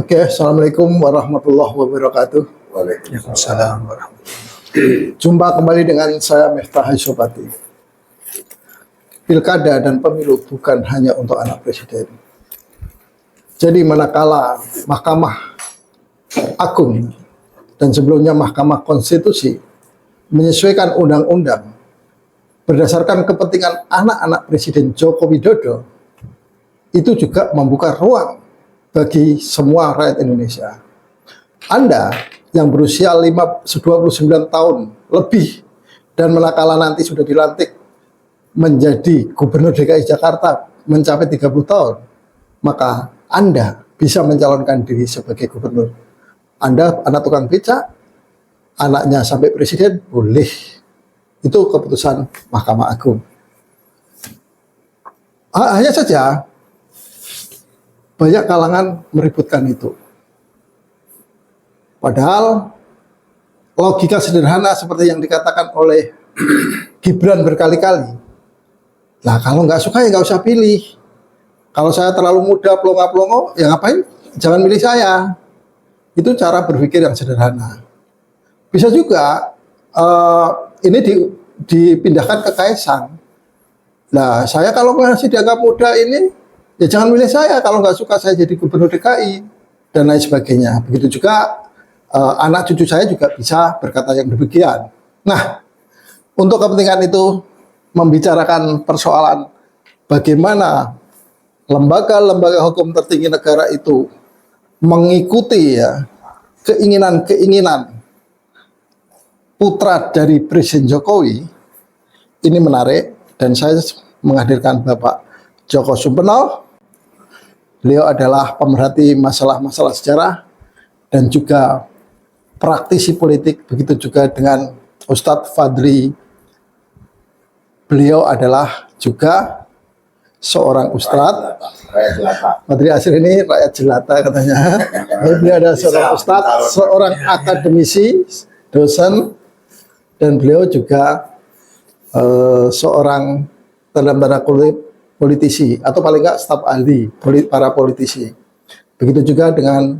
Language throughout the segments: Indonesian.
Oke, Assalamualaikum warahmatullahi wabarakatuh. Waalaikumsalam warahmatullahi. Jumpa kembali dengan saya Miftah Haisopati. Pilkada dan pemilu bukan hanya untuk anak presiden. Jadi manakala Mahkamah Agung dan sebelumnya Mahkamah Konstitusi menyesuaikan undang-undang berdasarkan kepentingan anak-anak Presiden Joko Widodo, itu juga membuka ruang bagi semua rakyat Indonesia. Anda yang berusia 29 tahun lebih dan manakala nanti sudah dilantik menjadi Gubernur DKI Jakarta mencapai 30 tahun, maka Anda bisa mencalonkan diri sebagai gubernur. Anda anak tukang becak, anaknya sampai presiden, boleh. Itu keputusan Mahkamah Agung. Hanya saja banyak kalangan meributkan itu. Padahal logika sederhana seperti yang dikatakan oleh Gibran berkali-kali. Nah, kalau nggak suka ya nggak usah pilih. Kalau saya terlalu muda, pelongo-pelongo, ya ngapain? Jangan milih saya. Itu cara berpikir yang sederhana. Bisa juga ini dipindahkan ke Kaisang. Nah, saya kalau masih dianggap muda ini, ya jangan milih saya. Kalau nggak suka saya jadi gubernur DKI dan lain sebagainya. Begitu juga anak cucu saya juga bisa berkata yang demikian. Nah, untuk kepentingan itu membicarakan persoalan bagaimana lembaga-lembaga hukum tertinggi negara itu mengikuti ya keinginan-keinginan putra dari Presiden Jokowi, ini menarik dan saya menghadirkan Bapak Djoko Sumpeno. Beliau adalah pemerhati masalah-masalah sejarah dan juga praktisi politik, begitu juga dengan Ustadz Fadli. Beliau adalah juga seorang ustadz. Fadli Asir ini rakyat jelata katanya. Beliau adalah seorang ustadz, seorang akademisi, dosen, dan beliau juga seorang dalam tanda kutip politisi atau paling nggak staf ahli para politisi. Begitu juga dengan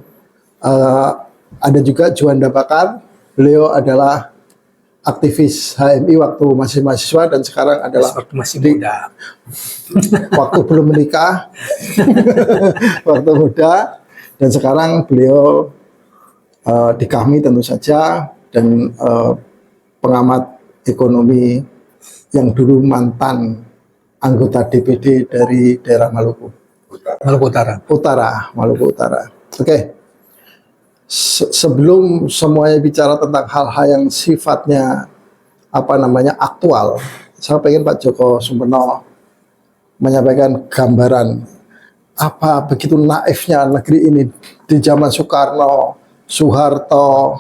ada juga Juanda Bakar. Beliau adalah aktivis HMI waktu masih mahasiswa dan sekarang adalah Waktu masih muda. waktu belum menikah, waktu muda, dan sekarang beliau di kami tentu saja dan pengamat ekonomi yang dulu mantan anggota DPD dari daerah Maluku Utara. Oke. Sebelum semuanya bicara tentang hal-hal yang sifatnya aktual, saya pengen Pak Djoko Sumpeno menyampaikan gambaran apa begitu naifnya negeri ini di zaman Soekarno, Soeharto,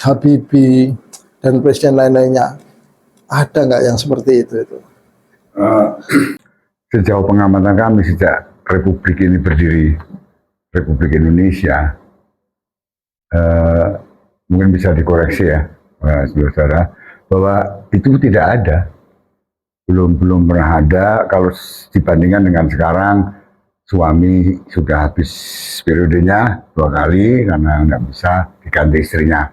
Habibie dan presiden lain-lainnya. Ada nggak yang seperti itu? Sejauh pengamatan kami sejak Republik ini berdiri, Republik Indonesia, mungkin bisa dikoreksi ya, saudara, bahwa itu tidak ada, belum pernah ada. Kalau dibandingkan dengan sekarang, suami sudah habis periodenya 2 kali karena nggak bisa diganti istrinya.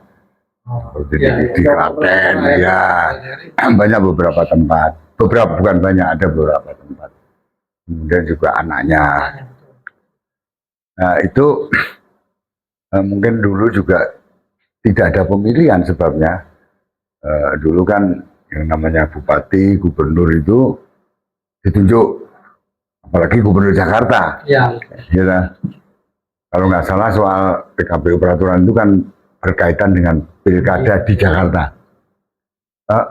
Jadi di Klaten ya, banyak beberapa tempat, bukan banyak, ada beberapa tempat. Kemudian juga anaknya. Nah itu mungkin dulu juga tidak ada pemilihan sebabnya. Dulu kan yang namanya bupati, gubernur itu ditunjuk, apalagi gubernur Jakarta. Ya. Kalau nggak salah soal PKPU peraturan itu kan berkaitan dengan pilkada di Jakarta.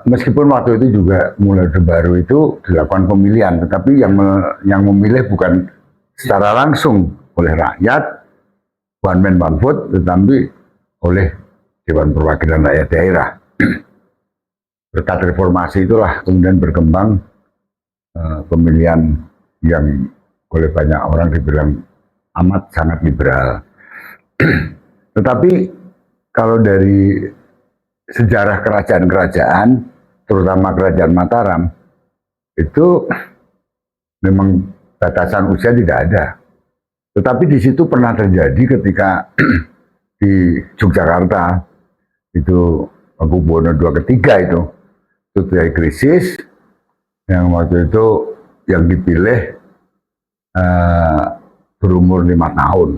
Meskipun waktu itu juga mulai Orde Baru itu dilakukan pemilihan, tetapi yang memilih bukan secara langsung oleh rakyat, one man one vote, tetapi oleh Dewan Perwakilan Rakyat Daerah. Berkat reformasi itulah kemudian berkembang pemilihan yang oleh banyak orang dibilang amat sangat liberal. Tetapi kalau dari sejarah kerajaan-kerajaan, terutama Kerajaan Mataram, itu memang batasan usia tidak ada. Tetapi di situ pernah terjadi ketika di Yogyakarta itu Pakubuwono II ketiga itu terjadi krisis yang waktu itu yang dipilih berumur 5 tahun.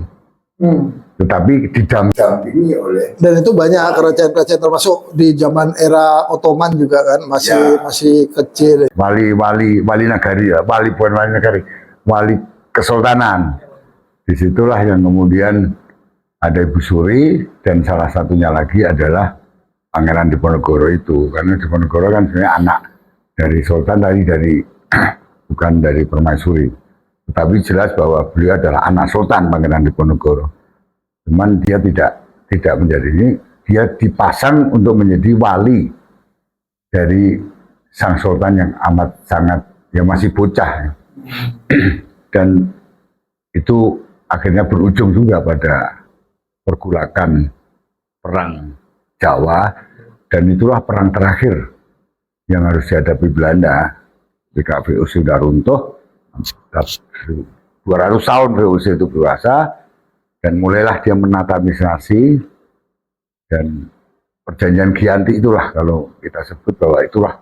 Tetapi didampingi oleh, Dan itu banyak kerajaan-kerajaan termasuk di zaman era Ottoman juga kan masih kecil. wali nagari ya, bukan wali nagari, wali kesultanan. Disitulah yang kemudian ada Ibu Suri dan salah satunya lagi adalah Pangeran Diponegoro itu, karena Diponegoro kan sebenarnya anak dari Sultan dari bukan dari Permaisuri, tetapi jelas bahwa beliau adalah anak Sultan Pangeran Diponegoro. Cuman dia tidak menjadi ini, dia dipasang untuk menjadi wali dari sang Sultan yang amat sangat yang masih bocah, dan itu akhirnya berujung juga pada pergulakan perang Jawa, dan itulah perang terakhir yang harus dihadapi Belanda ketika VOC sudah runtuh. 200 tahun VOC itu berkuasa, dan mulailah dia menata administrasi, dan perjanjian Giyanti itulah kalau kita sebut bahwa itulah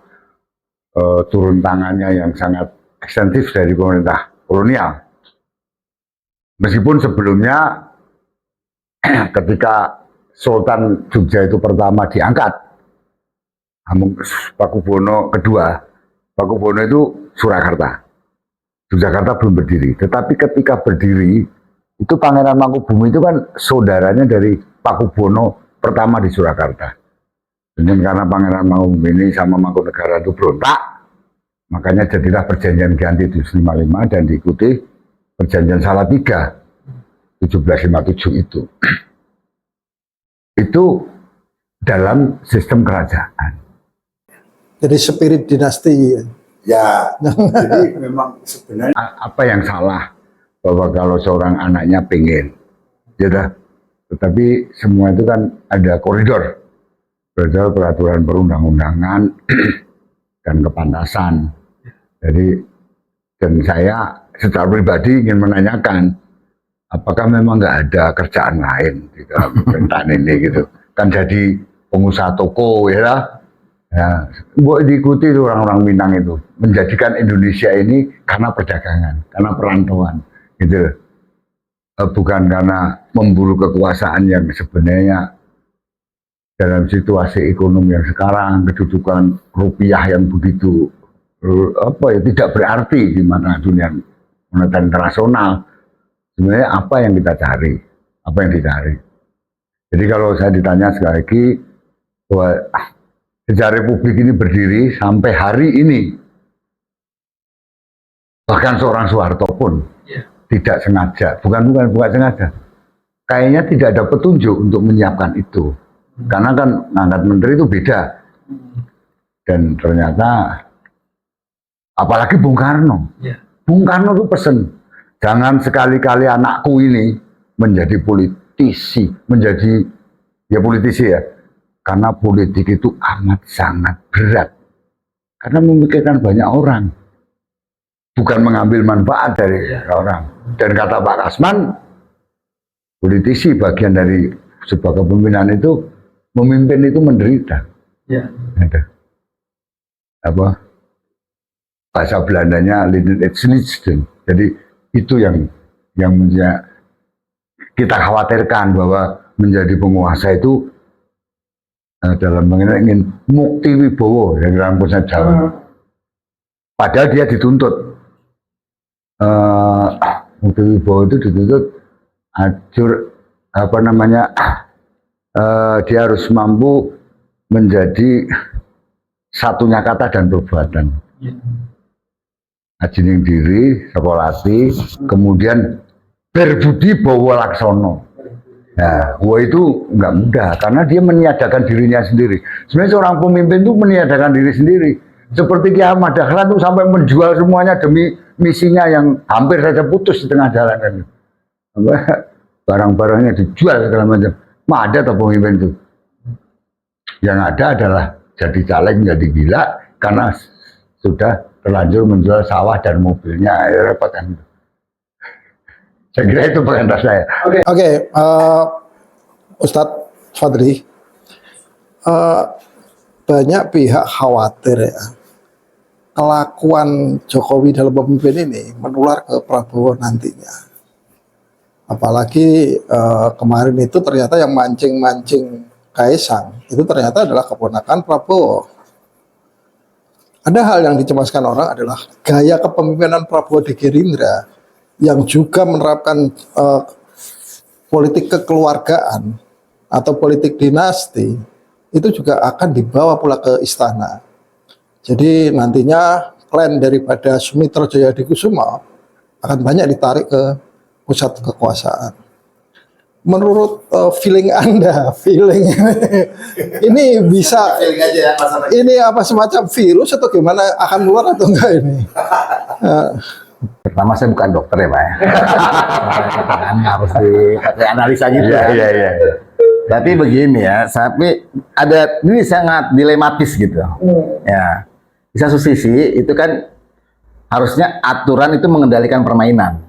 turun tangannya yang sangat ekstensif dari pemerintah kolonial. Meskipun sebelumnya ketika Sultan Jogja itu pertama diangkat, Pakubuwono kedua, Pakubuwono itu Surakarta, Yogyakarta belum berdiri. Tetapi ketika berdiri, itu Pangeran Mangkubumi itu kan saudaranya dari Pakubuwono pertama di Surakarta. Dan karena Pangeran Mangkubumi ini sama Mangkunegara itu berontak, makanya jadilah perjanjian Giyanti 1755 dan diikuti perjanjian Salatiga 1757 itu. Itu dalam sistem kerajaan. Jadi spirit dinasti. Ya, jadi memang sebenarnya apa yang salah bahwa kalau seorang anaknya pengen, ya, tetapi semua itu kan ada koridor peraturan perundang-undangan dan kepantasan. Jadi, dan saya secara pribadi ingin menanyakan, apakah memang nggak ada kerjaan lain di dalam pemerintahan ini gitu? Kan jadi pengusaha toko ya, buat diikuti itu orang-orang Minang itu menjadikan Indonesia ini karena perdagangan, karena perantauan, gitu. Bukan karena memburu kekuasaan yang sebenarnya dalam situasi ekonomi yang sekarang, kedudukan rupiah yang begitu tidak berarti di mana dunia moneter internasional. Sebenarnya apa yang kita cari, apa yang dicari. Jadi kalau saya ditanya sekali lagi bahwa sejak Republik ini berdiri sampai hari ini, bahkan seorang Soeharto pun tidak sengaja, bukan sengaja, kayaknya tidak ada petunjuk untuk menyiapkan itu, karena kan ngangkat menteri itu beda. Dan ternyata apalagi Bung Karno, Bung Karno itu pesen, jangan sekali-kali anakku ini menjadi politisi, ya, karena politik itu amat sangat berat, karena memikirkan banyak orang, bukan mengambil manfaat dari orang. Dan kata Pak Kasman, politisi bagian dari sebuah kepemimpinan itu, memimpin itu menderita. Ada apa? Bahasa Belandanya Lidenetsnitsen. Jadi itu yang kita khawatirkan, bahwa menjadi penguasa itu dalam mengenai ingin mukti wibowo dari dalam konsep Jawa. Padahal dia dituntut mukti wibowo itu dituntut dia harus mampu menjadi satunya kata dan perbuatan. Ajining diri, sekolati, kemudian berbudi bawa laksono. Nah, itu nggak mudah karena dia meniadakan dirinya sendiri. Sebenarnya seorang pemimpin itu meniadakan diri sendiri. Seperti Ki Ahmad Dahlan itu sampai menjual semuanya demi misinya yang hampir saja putus di tengah jalan kan. Barang-barangnya dijual segala macam. Ada atau pemimpin itu? Yang ada adalah jadi caleg menjadi gila karena sudah terlanjur menjual sawah dan mobilnya, repot kan. Saya kira itu perintah saya. Oke, Ustadz Fadri, banyak pihak khawatir ya kelakuan Jokowi dalam pemimpin ini menular ke Prabowo nantinya. Apalagi kemarin itu ternyata yang mancing-mancing Kaisang itu ternyata adalah keponakan Prabowo. Ada hal yang dicemaskan orang adalah gaya kepemimpinan Prabowo di Gerindra yang juga menerapkan politik kekeluargaan atau politik dinasti itu juga akan dibawa pula ke istana. Jadi nantinya klan daripada Sumitro Jayadikusuma akan banyak ditarik ke pusat kekuasaan. Menurut feeling Anda, feeling ini bisa ini apa semacam virus atau gimana, akan keluar atau enggak ini? Pertama saya bukan dokter ya Pak ya. Kan harus dianalisa gitu ya. Iya. Tapi begini ya, tapi ada ini sangat dilematis gitu. Ya. Di satu sisi itu kan harusnya aturan itu mengendalikan permainan.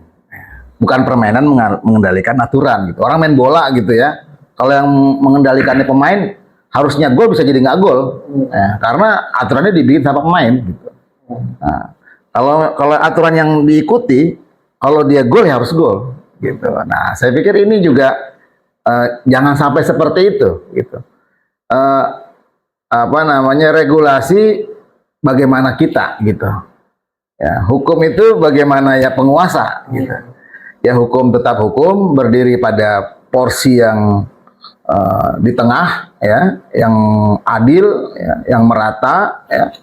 Bukan permainan mengendalikan aturan gitu. Orang main bola gitu ya. Kalau yang mengendalikannya pemain, harusnya gol bisa jadi nggak gol. Ya, karena aturannya dibikin sama pemain gitu. Nah, kalau aturan yang diikuti, kalau dia gol ya harus gol gitu. Nah, saya pikir ini juga jangan sampai seperti itu gitu. Regulasi bagaimana kita gitu. Ya, hukum itu bagaimana ya penguasa gitu. Ya hukum tetap hukum, berdiri pada porsi yang di tengah ya, yang adil ya, yang merata ya.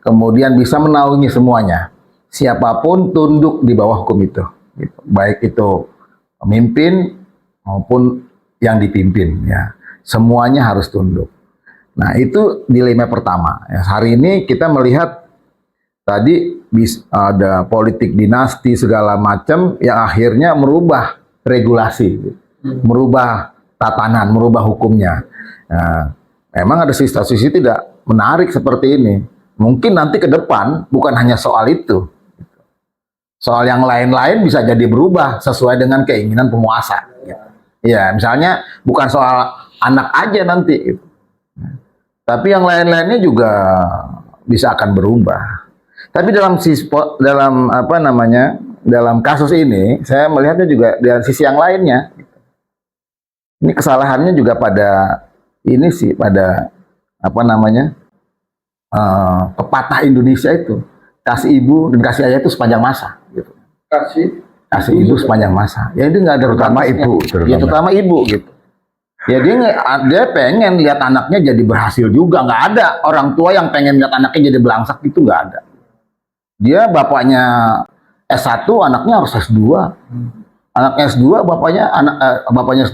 Kemudian bisa menaungi semuanya. Siapapun tunduk di bawah hukum itu. Gitu. Baik itu pemimpin maupun yang dipimpin ya. Semuanya harus tunduk. Nah, itu dilema pertama. Ya, hari ini kita melihat tadi ada politik dinasti segala macam yang akhirnya merubah regulasi, merubah tatanan, merubah hukumnya. Nah, memang ada sisi tidak menarik seperti ini. Mungkin nanti ke depan bukan hanya soal itu. Soal yang lain-lain bisa jadi berubah sesuai dengan keinginan penguasa. Ya, misalnya bukan soal anak aja nanti. Tapi yang lain-lainnya juga bisa akan berubah. Tapi dalam kasus ini saya melihatnya juga dari sisi yang lainnya. Ini kesalahannya juga pada ini sih, pada pepatah Indonesia itu, kasih ibu dan kasih ayah itu sepanjang masa. Gitu. Kasih ibu sepanjang masa. Ya itu nggak ada Terutama ibu, terutama ibu gitu. Ya dia pengen lihat anaknya jadi berhasil juga. Nggak ada orang tua yang pengen lihat anaknya jadi belangsak, itu nggak ada. Dia bapaknya S1, anaknya harus S2. Anaknya S2, bapaknya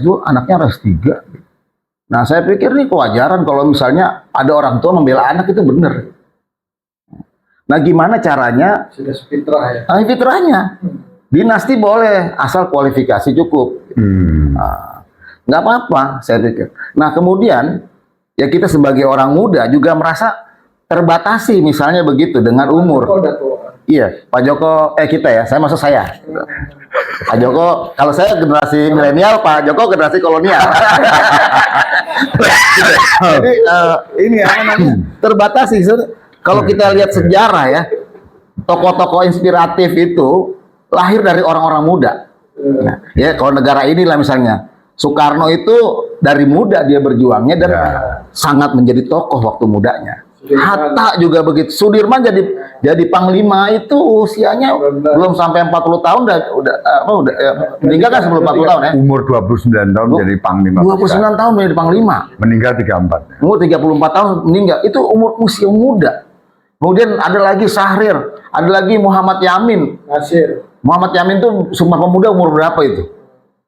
S2, anaknya harus S3. Nah, saya pikir ini kewajaran kalau misalnya ada orang tua membela anak, itu benar. Nah, gimana caranya? Sudah fitrah ya. Fitrahnya. Dinasti boleh, asal kualifikasi cukup. Nah, nggak apa-apa, saya pikir. Nah, kemudian ya kita sebagai orang muda juga merasa terbatasi, misalnya begitu dengan umur. Iya, Pak Joko, kita ya, saya maksud saya. Pak Joko, kalau saya generasi milenial, Pak Joko generasi kolonial. Jadi ini apa namanya? Terbatasi. Kalau kita lihat sejarah ya, tokoh-tokoh inspiratif itu lahir dari orang-orang muda. Nah, ya kalau negara inilah misalnya Soekarno itu dari muda dia berjuangnya dan sangat menjadi tokoh waktu mudanya. Hatta juga begitu. Sudirman jadi panglima itu usianya belum sampai 40 tahun udah meninggal kan sebelum 40 tahun ya. Umur 29 tahun jadi panglima. 29 tahun menjadi panglima. Meninggal 34. Umur 34 tahun meninggal. Itu usia muda. Kemudian ada lagi Syahrir, ada lagi Muhammad Yamin. Muhammad Yamin itu Sumpah Pemuda umur berapa itu?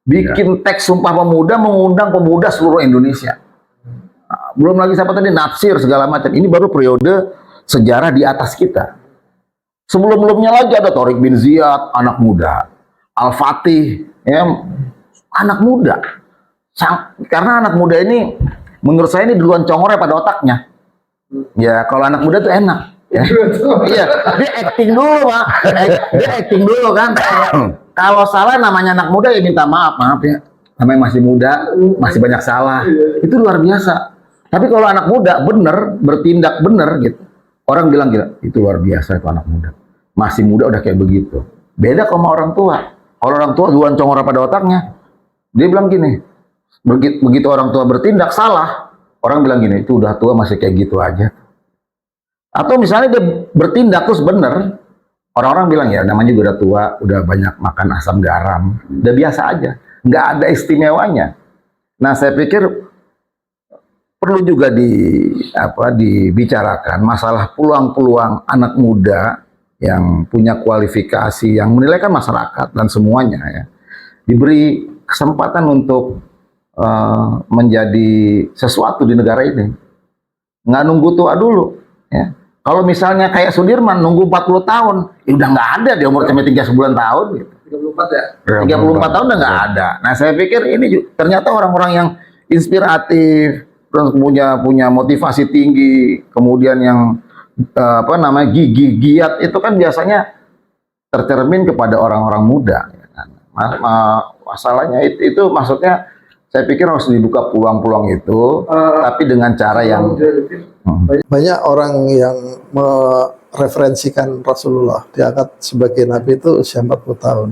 Bikin teks Sumpah Pemuda, mengundang pemuda seluruh Indonesia. Belum lagi siapa tadi, Natsir segala macam. Ini baru periode sejarah di atas kita. Sebelum-sebelumnya lagi ada Tariq bin Ziyad, anak muda. Al-Fatih, ya, anak muda. Karena anak muda ini, menurut saya ini duluan congornya pada otaknya. Ya, kalau anak muda tuh enak. Ya. Iya, dia acting dulu, Pak. Dia acting dulu kan. Kalau salah namanya anak muda ya minta maaf, maaf ya. Namanya masih muda, masih banyak salah. Itu luar biasa. Tapi kalau anak muda bener, bertindak bener gitu. Orang bilang gila, itu luar biasa itu anak muda. Masih muda udah kayak begitu. Beda kalau sama orang tua. Kalau orang tua duluan congor pada otaknya. Dia bilang gini, begitu orang tua bertindak salah, orang bilang gini, itu udah tua masih kayak gitu aja. Atau misalnya dia bertindak terus bener, orang-orang bilang ya namanya juga udah tua, udah banyak makan asam garam, udah biasa aja, nggak ada istimewanya. Nah saya pikir perlu juga dibicarakan masalah peluang-peluang anak muda yang punya kualifikasi, yang menilai kan masyarakat dan semuanya ya, diberi kesempatan untuk menjadi sesuatu di negara ini. Nggak nunggu tua dulu. Ya. Kalau misalnya kayak Sudirman nunggu 40 tahun, ya udah nggak ada dia umur sampai 3 sebulan tahun. Gitu. 34 ya? 34 tahun udah nggak ada. Nah saya pikir ini ternyata orang-orang yang inspiratif, punya motivasi tinggi, kemudian yang giat itu kan biasanya tercermin kepada orang-orang muda. Masalahnya itu maksudnya saya pikir harus dibuka peluang-peluang itu, tapi dengan cara yang Banyak orang yang mereferensikan Rasulullah diangkat sebagai nabi itu usia 40 tahun.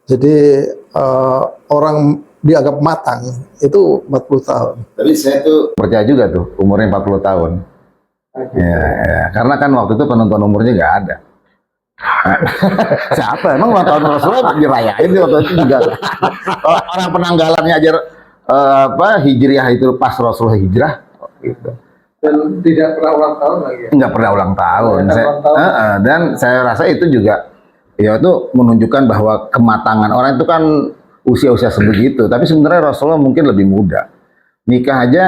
Jadi orang dianggap matang itu 40 tahun. Tapi saya tuh percaya juga tuh umurnya 40 tahun. Ya, karena kan waktu itu penonton umurnya nggak ada. Siapa emang ulang tahun Rasulullah dirayain waktu itu juga. Orang penanggalannya aja hijriah itu pas Rasulullah hijrah gitu. Dan tidak pernah ulang tahun lagi ya? Nggak pernah ulang tahun. Dan saya rasa itu juga ya itu menunjukkan bahwa kematangan orang itu kan usia-usia sebegitu. Tapi sebenarnya Rasulullah mungkin lebih muda. Nikah aja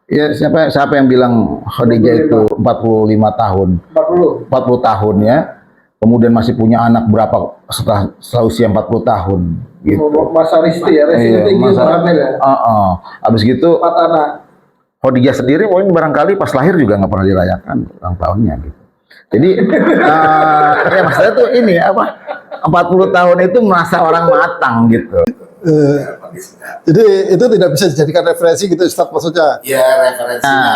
ya siapa yang bilang Khadijah itu 45 tahun. 40 tahun ya. Kemudian masih punya anak berapa setelah usia 40 tahun gitu. Masa Risti ya, hamil ya. Habis gitu 4 anak. Khadijah sendiri mungkin barangkali pas lahir juga nggak pernah dirayakan ulang tahunnya gitu. Jadi ya maksudnya tuh ini 40 tahun itu merasa orang matang gitu. Jadi itu tidak bisa dijadikan referensi gitu Ustaz maksudnya. Ya referensinya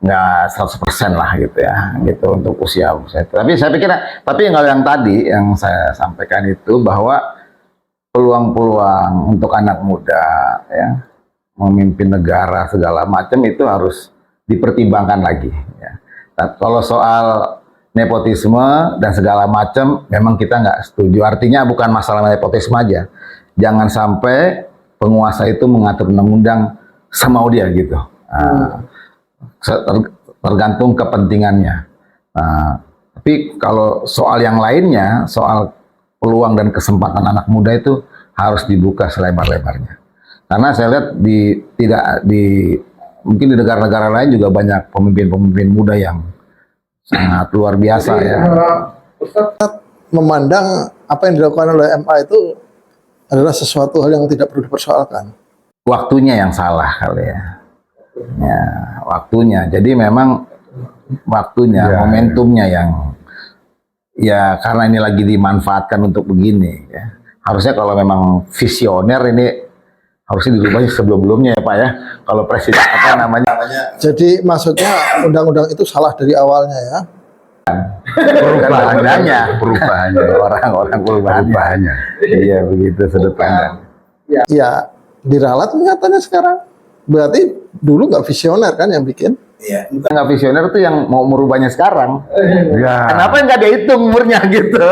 nggak 100% lah gitu ya, gitu untuk usia itu. Tapi saya pikir, tapi yang tadi yang saya sampaikan itu bahwa peluang-peluang untuk anak muda ya memimpin negara segala macam itu harus dipertimbangkan lagi. Ya. Nah, kalau soal nepotisme dan segala macam, memang kita nggak setuju. Artinya bukan masalah nepotisme aja. Jangan sampai penguasa itu mengatur undang-undang semau dia gitu. Tergantung kepentingannya. Tapi kalau soal yang lainnya, soal peluang dan kesempatan anak muda itu harus dibuka selebar-lebarnya. Karena saya lihat mungkin di negara-negara lain juga banyak pemimpin-pemimpin muda yang sangat luar biasa. Jadi, ya. Ustaz memandang apa yang dilakukan oleh MA itu adalah sesuatu hal yang tidak perlu dipersoalkan. Waktunya yang salah kali ya. Ya, waktunya. Jadi memang waktunya, momentumnya yang ya karena ini lagi dimanfaatkan untuk begini ya. Harusnya kalau memang visioner ini harusnya dirubah sebelum-sebelumnya ya Pak ya. Kalau presiden namanya. Jadi maksudnya undang-undang itu salah dari awalnya ya. Perubahannya orang-orang perubahannya. Iya begitu sudut pandang. Ya diralat nyatanya sekarang. Berarti dulu nggak visioner kan yang bikin? Iya. Nggak visioner tuh yang mau merubahnya sekarang. Ya. Kenapa nggak dihitung umurnya gitu?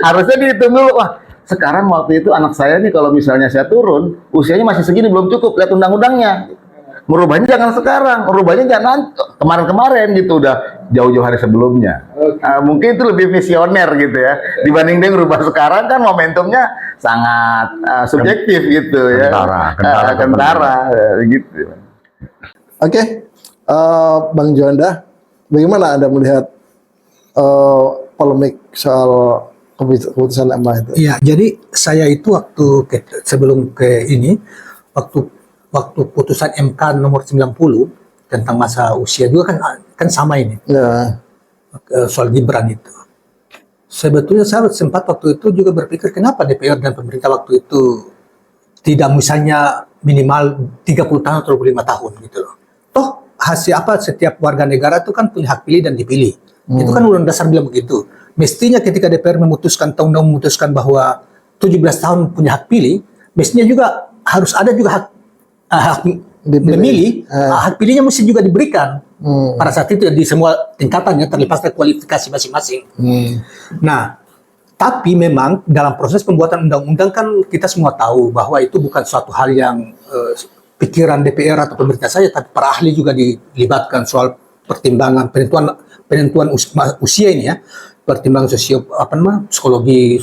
Harusnya dihitung dulu. Wah, sekarang waktu itu anak saya nih kalau misalnya saya turun, usianya masih segini belum cukup. Lihat undang-undangnya. Merubahnya jangan sekarang, merubahnya jangan kemarin-kemarin gitu, udah jauh-jauh hari sebelumnya. Mungkin itu lebih visioner gitu ya. Dibanding dia ngerubah sekarang kan momentumnya sangat subjektif gitu ya. Kentara gitu. Oke, Bang Juanda, bagaimana Anda melihat polemik soal keputusan MA itu? Iya, jadi saya itu sebelum ke ini, waktu putusan MK nomor 90 tentang masa usia juga kan sama ini. Ya. Soal Gibran itu. Sebetulnya saya sempat waktu itu juga berpikir kenapa DPR dan pemerintah waktu itu tidak misalnya minimal 30 tahun atau 25 tahun gitu loh. Toh hasil apa setiap warga negara itu kan punya hak pilih dan dipilih. Itu kan undang dasar bilang begitu. Mestinya ketika DPR memutuskan undang memutuskan bahwa 17 tahun punya hak pilih, mestinya juga harus ada juga hak memilih, hak pilihnya mesti juga diberikan. Pada saat itu di semua tingkatannya terlepas dari kualifikasi masing-masing. Nah, tapi memang dalam proses pembuatan undang-undang kan kita semua tahu bahwa itu bukan suatu hal yang pikiran DPR atau pemerintah saja, tapi para ahli juga dilibatkan soal pertimbangan penentuan usia ini ya, pertimbangan psikologi,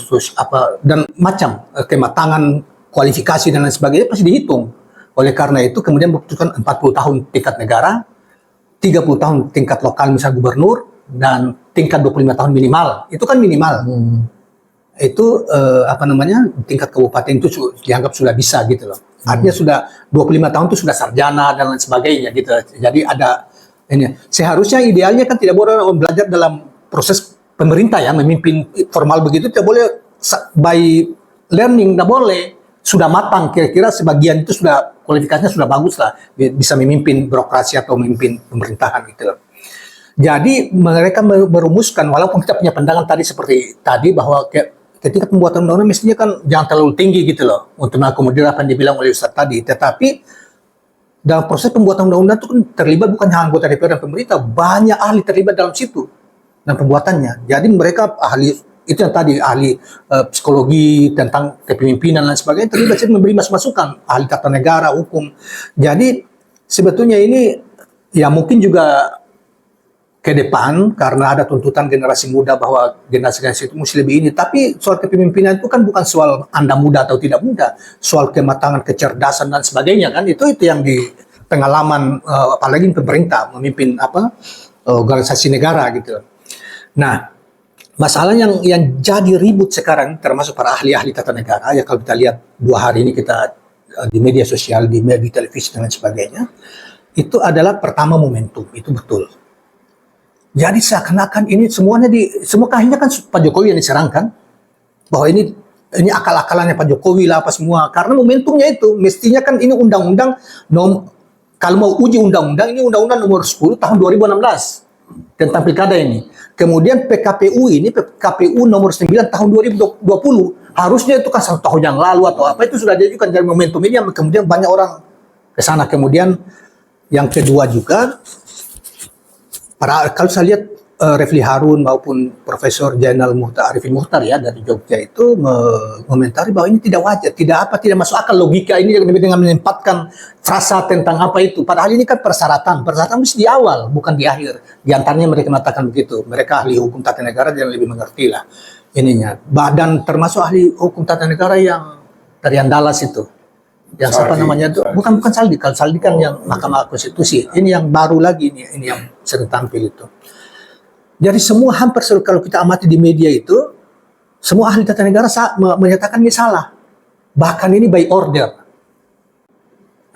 dan macam kematangan kualifikasi dan lain sebagainya pasti dihitung. Oleh karena itu kemudian memutuskan 40 tahun tingkat negara, 30 tahun tingkat lokal misalnya gubernur, dan tingkat 25 tahun minimal. Itu kan minimal. Itu tingkat kabupaten itu dianggap sudah bisa gitu loh. Artinya sudah 25 tahun itu sudah sarjana dan lain sebagainya gitu. Jadi ada ini. Seharusnya idealnya kan tidak boleh belajar dalam proses pemerintah ya, memimpin formal begitu tidak boleh by learning, tidak boleh. Sudah matang kira-kira sebagian itu sudah kualifikasinya sudah bagus lah, bisa memimpin birokrasi atau memimpin pemerintahan gitu loh. Jadi mereka merumuskan, walaupun kita punya pandangan tadi seperti tadi bahwa ketika pembuatan undang-undang mestinya kan jangan terlalu tinggi gitu loh untuk mengakomodir apa yang dibilang oleh Ustaz tadi. Tetapi dalam proses pembuatan undang-undang itu kan terlibat bukan hanya anggota DPR dan pemerintah, banyak ahli terlibat dalam situ dan pembuatannya. Jadi mereka ahli itu yang tadi ahli psikologi tentang kepemimpinan dan sebagainya terlibat memberi masukan, ahli tata negara, hukum. Jadi sebetulnya ini ya mungkin juga ke depan karena ada tuntutan generasi muda bahwa generasi itu mesti lebih ini. Tapi soal kepemimpinan itu kan bukan soal Anda muda atau tidak muda, soal kematangan, kecerdasan dan sebagainya kan itu yang di pengalaman apalagi pemerintah memimpin organisasi negara gitu. Nah, masalah yang jadi ribut sekarang termasuk para ahli-ahli tata negara ya, kalau kita lihat 2 hari ini kita di media sosial, di media televisi dan lain sebagainya, itu adalah pertama momentum, itu betul. Jadi seakan-akan ini semuanya semua akhirnya kan Pak Jokowi yang diserangkan bahwa ini akal-akalannya Pak Jokowi lah apa semua, karena momentumnya itu mestinya kan ini undang-undang kalau mau uji undang-undang ini undang-undang nomor 10 tahun 2016 tentang pilkada ini. Kemudian PKPU nomor 9 tahun 2020. Harusnya itu kan 1 tahun yang lalu atau apa itu sudah diajukan. Dari momentum ini yang kemudian banyak orang ke sana. Kemudian yang kedua juga kalau saya lihat Refli Harun maupun Profesor Jainal Arifin Muhtar ya dari Jogja itu mengomentari bahwa ini tidak wajar, tidak masuk akal logika ini dengan menempatkan frasa tentang apa itu. Padahal ini kan persyaratan mesti di awal bukan di akhir. Di antaranya mereka mengatakan begitu. Mereka ahli hukum tata negara dan lebih mengerti lah ininya. Dan termasuk ahli hukum tata negara yang dari Andalas itu. Yang siapa namanya itu? Bukan Saldi. Kalau Saldi kan yang Mahkamah Konstitusi. Ini yang baru lagi ini yang sering tampil itu. Jadi semua hampir kalau kita amati di media itu, semua ahli tata negara menyatakan ini salah. Bahkan ini by order.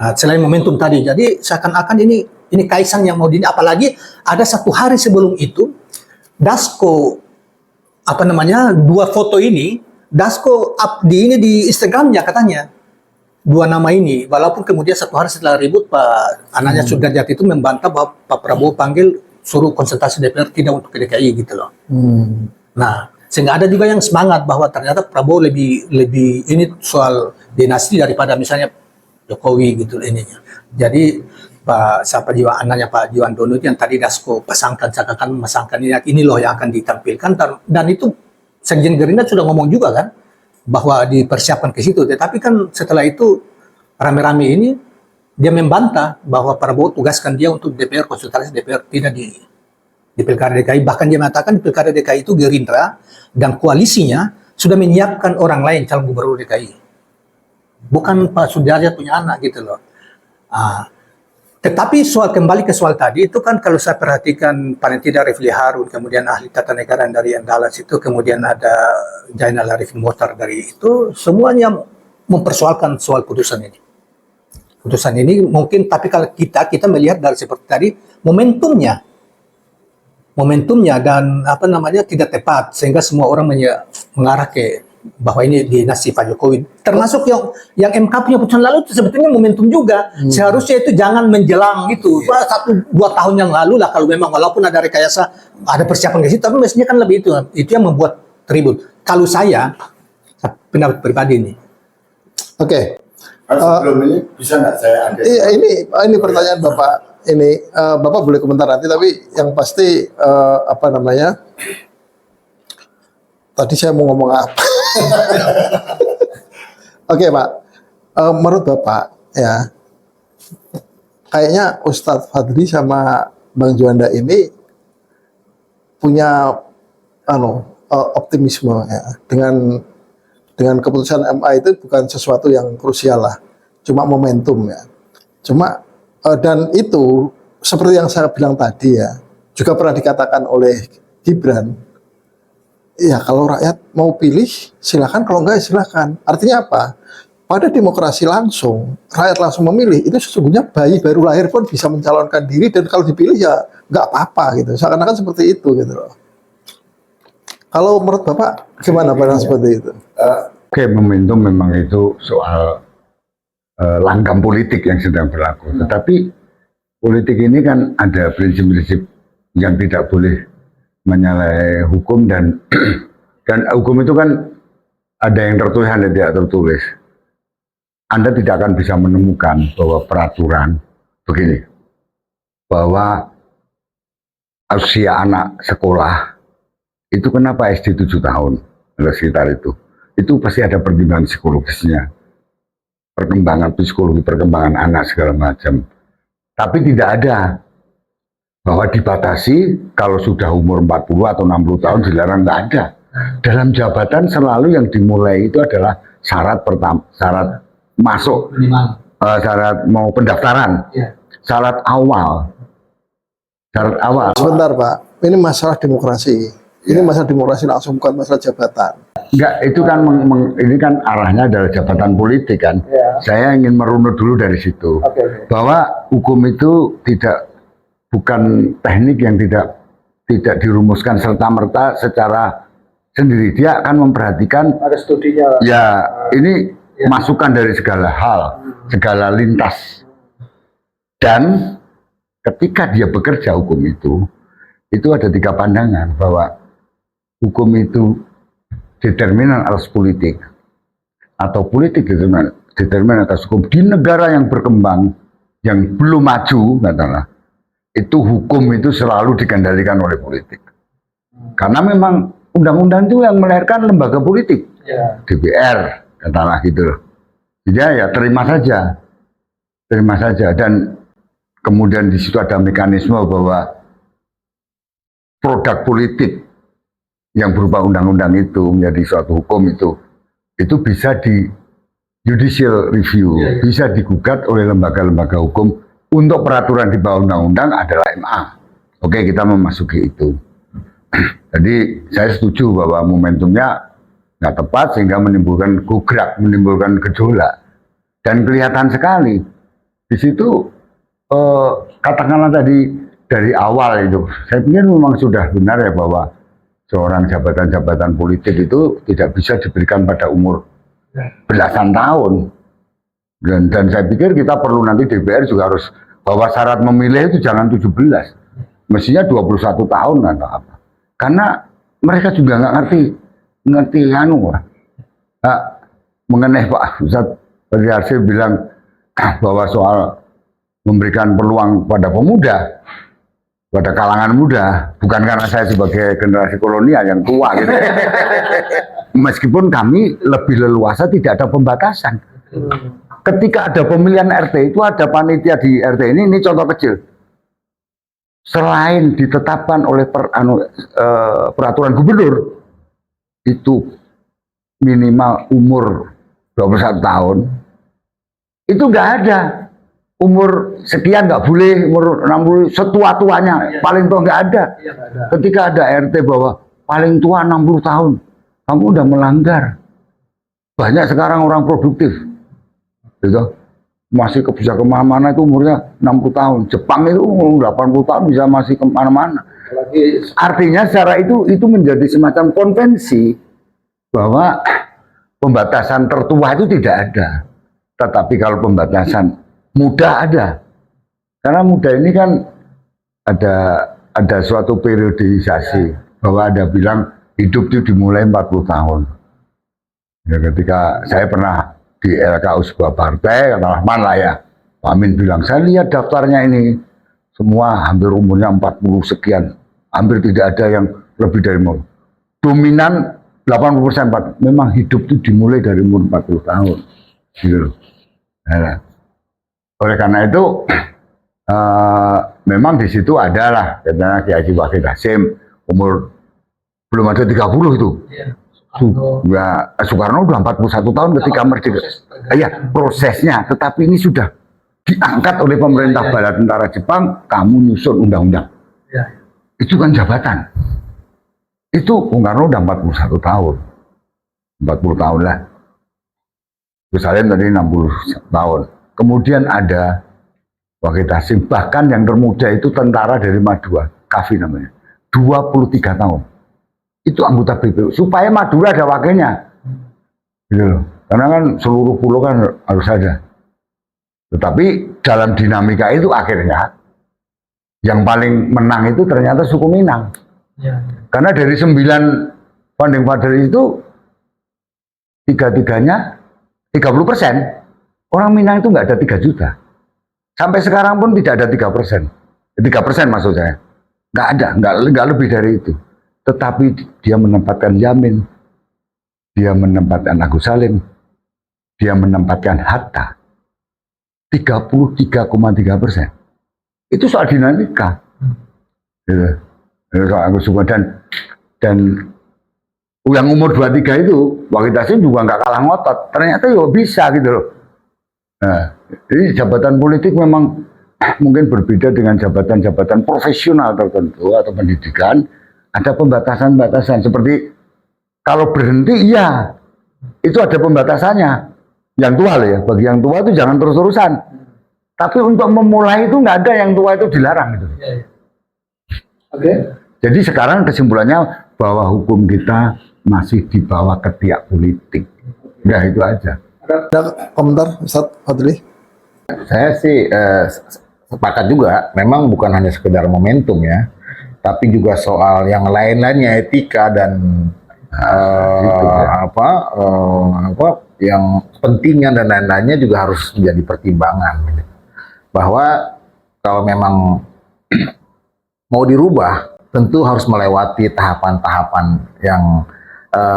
Nah, selain momentum tadi, jadi seakan-akan ini Kaisang yang mau apalagi ada 1 hari sebelum itu, Dasko 2 foto ini, Dasko up di Instagramnya katanya. 2 nama ini, walaupun kemudian 1 hari setelah ribut Pak anaknya Sudrajat itu membantah bahwa Pak Prabowo panggil suruh konsultasi DPR tidak untuk ke DKI gitu loh. Nah, sehingga ada juga yang semangat bahwa ternyata Prabowo lebih ini soal dinasti daripada misalnya Jokowi gitu ininya. Jadi anaknya Pak Jiwandono itu yang tadi Dasko pasangkan ini loh yang akan ditampilkan dan itu Sekjen Gerindra sudah ngomong juga kan bahwa dipersiapkan ke situ. Tetapi kan setelah itu rame-rame ini dia membantah bahwa Prabowo tugaskan dia untuk DPR, konsultasi DPR, tidak di Pilkada DKI. Bahkan dia mengatakan di Pilkada DKI itu Gerindra dan koalisinya sudah menyiapkan orang lain calon gubernur DKI. Bukan Pak Sudrajat punya anak gitu loh. Tetapi kembali ke soal tadi, itu kan kalau saya perhatikan paling tidak Refli Harun, kemudian ahli tata negara dari Andalas itu, kemudian ada Jainal Arifin Muhtar dari itu, semuanya mempersoalkan soal putusan ini. Putusan ini mungkin, tapi kalau kita melihat dari seperti tadi, momentumnya momentumnya dan apa namanya tidak tepat sehingga semua orang mengarah ke bahwa ini dinasti Pak Jokowi. Termasuk yang MK punya putusan lalu itu sebetulnya momentum juga. Seharusnya itu jangan menjelang gitu. Wah, 1-2 tahun yang lalu lah kalau memang walaupun ada rekayasa, ada persiapan ke situ, tapi mestinya kan lebih itu. Itu yang membuat ribut. Kalau saya pendapat pribadi nih. Oke. Sebelum ini bisa nggak saya ada? Iya, ini pertanyaan Bapak. Ini Bapak boleh komentar nanti, tapi yang pasti apa namanya? Tadi saya mau ngomong apa? Oke, Pak. Menurut Bapak ya, kayaknya Ustadz Fadli sama Bang Juanda ini punya optimisme ya, dengan keputusan MA itu bukan sesuatu yang krusial lah, cuma momentum ya. Cuma dan itu seperti yang saya bilang tadi ya, juga pernah dikatakan oleh Gibran. Ya kalau rakyat mau pilih silakan, kalau enggak ya silakan. Artinya apa? Pada demokrasi langsung, rakyat langsung memilih, itu sesungguhnya bayi baru lahir pun bisa mencalonkan diri dan kalau dipilih ya nggak apa-apa gitu. Seakan-akan seperti itu gitu loh. Kalau menurut Bapak gimana pandangan seperti itu? Oke, momentum memang itu soal langgam politik yang sedang berlaku. Tetapi politik ini kan ada prinsip-prinsip yang tidak boleh menyalahi hukum dan hukum itu kan ada yang tertulis, ada yang tidak tertulis. Anda tidak akan bisa menemukan bahwa peraturan begini, bahwa usia anak sekolah itu kenapa SD 7 tahun atau sekitar itu pasti ada pertimbangan psikologisnya, perkembangan psikologi, perkembangan anak segala macam. Tapi tidak ada bahwa dibatasi kalau sudah umur 40 atau 60 tahun dilarang, nggak ada. Dalam jabatan selalu yang dimulai itu adalah syarat pertama, syarat masuk, syarat mau pendaftaran, syarat awal. Sebentar Pak, ini masalah demokrasi. Ini masalah demokrasi langsung, bukan masalah jabatan. Enggak, itu kan ini kan arahnya adalah jabatan politik kan. Saya ingin merunut dulu dari situ. Bahwa hukum itu bukan teknik yang tidak dirumuskan serta-merta secara sendiri. Dia akan memperhatikan, Ada studinya. ya ini masukan dari segala hal, segala lintas. Dan ketika dia bekerja hukum itu ada 3 pandangan, bahwa hukum itu determinan atas politik, atau politik determinan atas hukum. Di negara yang berkembang, yang belum maju, katakanlah, itu hukum itu selalu dikendalikan oleh politik. Karena memang undang-undang itu yang melahirkan lembaga politik, DPR, katakanlah gitu loh. Jadi ya terima saja. Dan kemudian di situ ada mekanisme bahwa produk politik yang berupa undang-undang itu menjadi suatu hukum itu bisa di judicial review, bisa digugat oleh lembaga-lembaga hukum. Untuk peraturan di bawah undang-undang adalah MA. Oke, kita memasuki itu. Jadi saya setuju bahwa momentumnya nggak tepat sehingga menimbulkan gugrak, menimbulkan gejolak. Dan kelihatan sekali di situ katakanlah tadi dari awal itu, saya pikir memang sudah benar ya bahwa seorang jabatan-jabatan politik itu tidak bisa diberikan pada umur belasan tahun. Dan saya pikir kita perlu nanti DPR juga harus bahwa syarat memilih itu jangan 17, mestinya 21 tahun atau apa. Karena mereka juga nggak ngerti mengenai Pak Ustadz Fadli bilang bahwa soal memberikan peluang pada pemuda, pada kalangan muda, bukan karena saya sebagai generasi kolonial yang tua gitu. Meskipun kami lebih leluasa, tidak ada pembatasan. Ketika ada pemilihan RT itu ada panitia di RT ini contoh kecil. Selain ditetapkan oleh peraturan gubernur itu minimal umur 21 tahun, itu nggak ada umur sekian nggak boleh, umur 60 setua-tuanya paling tua nggak ada. Ketika ada RT bahwa paling tua 60 tahun, kamu udah melanggar. Banyak sekarang orang produktif, gitu, masih bisa kemana-mana itu umurnya 60 tahun. Jepang itu 80 tahun bisa masih kemana-mana. Artinya secara itu menjadi semacam konvensi bahwa pembatasan tertua itu tidak ada. Tetapi kalau pembatasan muda ada. Karena muda ini kan ada suatu periodisasi bahwa ada bilang hidup itu dimulai 40 tahun. Ya, ketika saya pernah di LKU sebuah partai, katakanlah Man lah ya, Pak Amin bilang, saya lihat daftarnya ini, semua hampir umurnya 40 sekian, hampir tidak ada yang lebih dari umur. Dominan 80% memang hidup itu dimulai dari umur 40 tahun. Gitu. Nah, oleh karena itu, memang di situ adalah, katanya Kiai Haji Wahid Hasyim, umur belum ada 30 itu. Ya, Soekarno udah 41 tahun ketika merdeka. Iya, prosesnya, tetapi ini sudah diangkat oleh pemerintah bala tentara Jepang, kamu nyusun undang-undang. Ya. Itu kan jabatan. Itu Soekarno udah 41 tahun. 40 tahun lah. Salim tadi 60 tahun. Kemudian ada Wahid Hasyim, bahkan yang termuda itu tentara dari Madura, Kavi namanya. 23 tahun. Itu anggota BPU, supaya Madura ada wakilnya. Gitu loh. Karena kan seluruh pulau kan harus ada. Tetapi dalam dinamika itu akhirnya yang paling menang itu ternyata suku Minang. Ya. Karena dari 9 founding father itu 3-3-nya 30%. Orang Minang itu nggak ada 3 juta. Sampai sekarang pun tidak ada 3%. 3% maksud saya. Nggak ada, nggak lebih dari itu. Tetapi dia menempatkan Yamin, dia menempatkan Agus Salim, dia menempatkan Hatta. 33,3%. Itu soal dinamika. Gitu. Soal Agus Salim dan yang umur 23 itu, Wahid Hasyim juga nggak kalah ngotot. Ternyata ya bisa gitu loh. Nah, jadi jabatan politik memang mungkin berbeda dengan jabatan-jabatan profesional tertentu atau pendidikan. Ada pembatasan-batasan seperti kalau berhenti iya itu ada pembatasannya. Yang tua loh ya, bagi yang tua itu jangan terus-terusan. Tapi untuk memulai itu nggak ada yang tua itu dilarang gitu. Oke. Jadi sekarang kesimpulannya bahwa hukum kita masih di bawah ketiak politik. Ya itu aja. Ada komentar Ustaz Fadli? Saya sih sepakat juga. Memang bukan hanya sekedar momentum ya. Tapi juga soal yang lain-lainnya, etika dan yang pentingnya dan lain-lainnya juga harus menjadi pertimbangan. Bahwa kalau memang mau dirubah, tentu harus melewati tahapan-tahapan yang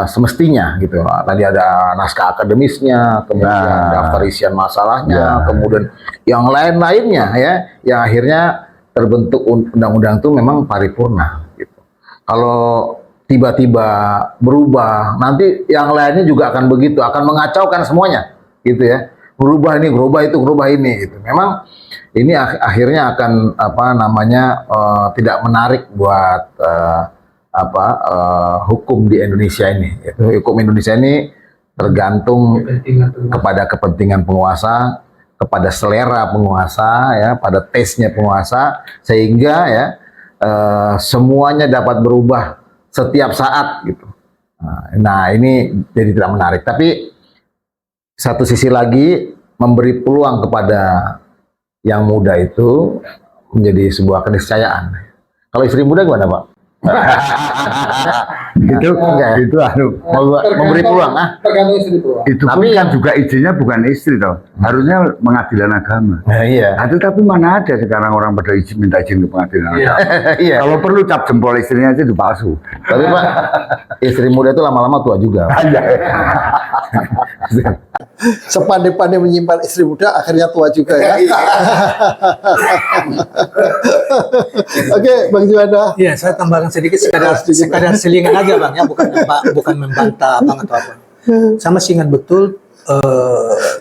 semestinya gitu. Tadi ada naskah akademisnya, kemudian daftar isian masalahnya, kemudian yang lain-lainnya ya, yang akhirnya terbentuk undang-undang itu memang paripurna gitu. Kalau tiba-tiba berubah, nanti yang lainnya juga akan begitu, akan mengacaukan semuanya gitu ya. Berubah ini, berubah itu, berubah ini gitu. Memang ini akhirnya akan tidak menarik buat hukum di Indonesia ini. Hukum Indonesia ini tergantung kepada kepentingan penguasa, kepada selera penguasa, ya, pada taste-nya penguasa, sehingga ya semuanya dapat berubah setiap saat gitu. Nah ini jadi tidak menarik. Tapi satu sisi lagi memberi peluang kepada yang muda itu menjadi sebuah keniscayaan. Kalau istri muda gimana Pak? itu memberi peluang tergantung istri peluang. Itu tapi kan juga izinnya bukan istri toh, harusnya pengadilan agama. Iya. Tapi mana ada sekarang orang pada minta izin ke pengadilan agama. Iya. Kalau perlu cap jempol istrinya aja itu palsu. Tapi Pak, istri muda itu lama-lama tua juga. Sepandai-pandai menyimpan istri muda akhirnya tua juga ya. Oke, Bang Juanda. Iya, saya tambahkan sedikit sekadar selingan aja Bang ya, bukan membantah Bang atau apa. Sama sih ingat betul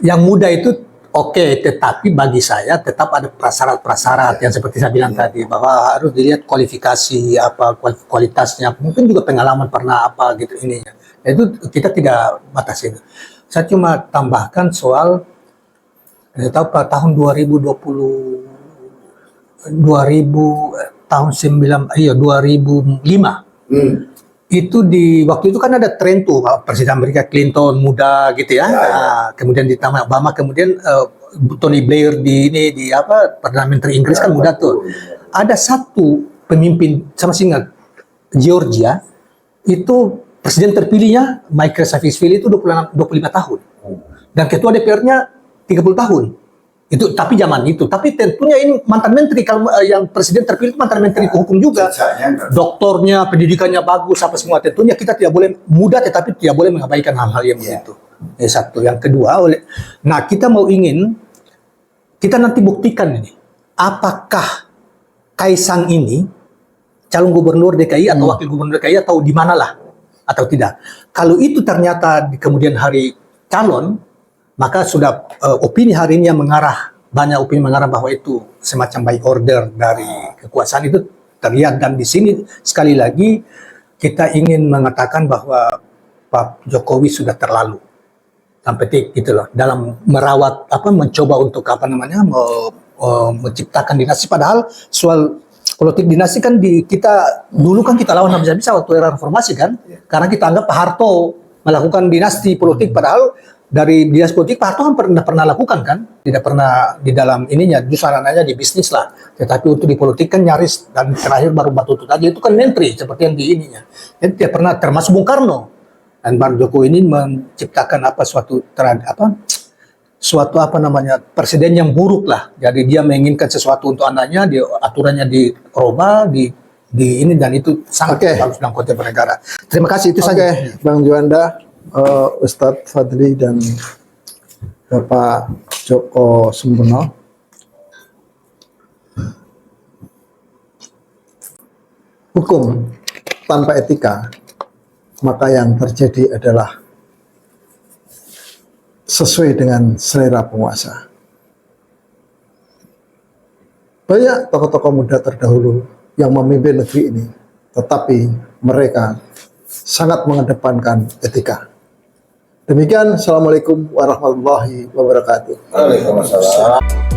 yang muda itu oke, tetapi bagi saya tetap ada prasyarat-prasyarat yang seperti saya bilang tadi, bahwa harus dilihat kualifikasi apa kualitasnya, mungkin juga pengalaman pernah apa gitu ininya. Itu kita tidak batasi. Saya cuma tambahkan soal Saya tahu pada tahun 2005 itu waktu itu kan ada tren tuh Presiden Amerika Clinton muda gitu ya. Nah, kemudian ditambah Obama, kemudian Tony Blair di Perdana Menteri Inggris kan muda tuh. Ada satu pemimpin sama ingat Georgia itu presiden terpilihnya Michael Saakashvili itu 25 tahun. Dan ketua DPR-nya 30 tahun. Itu tapi zaman itu. Tapi tentunya ini mantan menteri, kalau yang presiden terpilih itu mantan menteri hukum juga. Doktornya, pendidikannya bagus apa semua. Tentunya kita tidak boleh muda tetapi tidak boleh mengabaikan hal-hal yang begitu. Yang satu, yang kedua nah kita kita nanti buktikan ini apakah Kaisang ini calon gubernur DKI atau wakil gubernur DKI atau di manalah atau tidak. Kalau itu ternyata di kemudian hari calon, maka sudah opini hari ini yang banyak opini mengarah bahwa itu semacam by order dari kekuasaan itu terlihat. Dan di sini sekali lagi kita ingin mengatakan bahwa Pak Jokowi sudah terlalu sampai gitu loh dalam merawat mencoba untuk menciptakan dinasti, padahal soal politik dinasti kan kita dulu kan kita lawan habis-habisan waktu era reformasi kan, karena kita anggap Pak Harto melakukan dinasti politik, padahal dari dinasti politik Pak Harto kan pernah lakukan kan, tidak pernah di dalam ininya, justru anak-anaknya di bisnis lah, tetapi untuk di politik kan nyaris, dan terakhir baru Batutut aja itu kan menteri seperti yang di ininya, jadi tidak pernah, termasuk Bung Karno. Dan Pak Jokowi ini menciptakan presiden yang buruk lah. Jadi dia menginginkan sesuatu untuk anaknya, aturannya dirubah, di ini, dan itu sangat bagus dalam konteks bernegara. Terima kasih, itu saja. Bang Juanda, Ustadz Fadli dan Bapak Joko Sumbono. Hukum tanpa etika, maka yang terjadi adalah sesuai dengan selera penguasa. Banyak tokoh-tokoh muda terdahulu yang memimpin negeri ini, tetapi mereka sangat mengedepankan etika. Demikian, Assalamualaikum warahmatullahi wabarakatuh. Waalaikumsalam.